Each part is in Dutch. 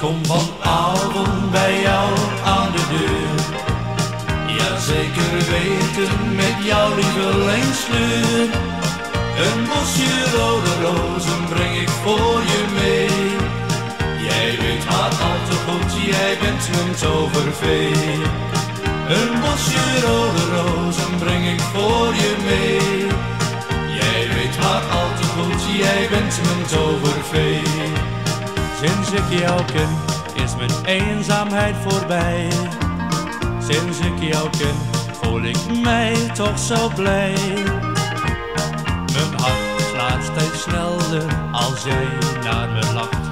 kom vanavond bij jou aan de deur. Ja, zeker weten met jouw lievelingskleur. Een bosje rode rozen breng ik voor je mee. Jij weet maar al te goed, jij bent mijn tovervee. Een bosje rode rozen breng ik voor je mee. Jij weet maar al te goed, jij bent mijn tovervee. Sinds ik jou ken, is mijn eenzaamheid voorbij. Sinds ik jou ken, voel ik mij toch zo blij. Mijn hart slaat steeds sneller als jij naar me lacht.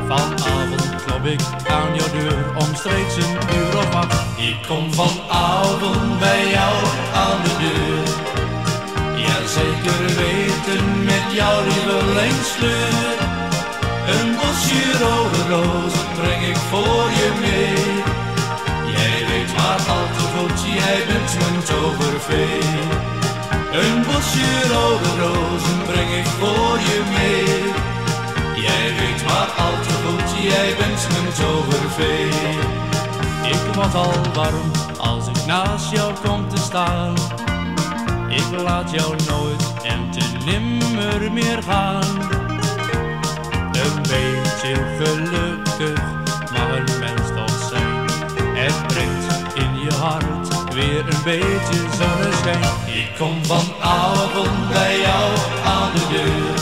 Vanavond klop ik aan jouw deur, omstreeks 1:08. Ik kom vanavond bij jou aan de deur. Ja, zeker weten met jouw lievelingskleur. Een bosje rode rozen breng ik voor je mee. Jij weet maar al te goed, jij bent mijn tovervee. Een bosje rode rozen breng ik voor je mee. Jij weet maar al te goed, jij bent mijn tovervee. Ik word al warm als ik naast jou kom te staan. Ik laat jou nooit en te nimmer meer gaan. Een beetje gelukkig mag een mens toch zijn. Het brengt in je hart weer een beetje zonneschijn. Ik kom vanavond bij jou aan de deur.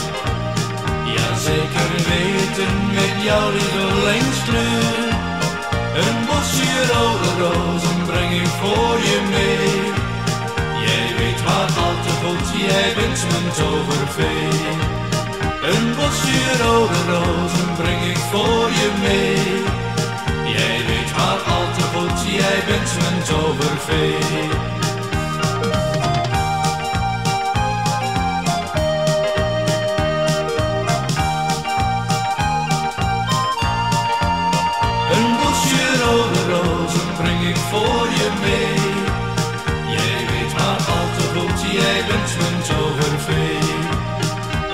Ja, zeker weten met jouw lievelingskleur. Een bosje rode rozen breng ik voor je mee. Jij weet maar al te goed, jij bent mijn tovervee. Een bosje rode rozen breng ik voor je mee. Jij weet maar al te goed, jij bent mijn tovervee. Een bosje rode rozen breng ik voor je mee. Jij weet maar al te goed, jij bent mijn tovervee.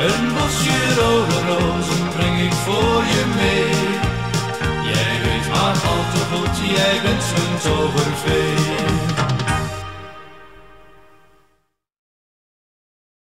Een bosje rode rozen breng ik voor je mee. Jij weet maar al te goed, jij bent mijn tovervee.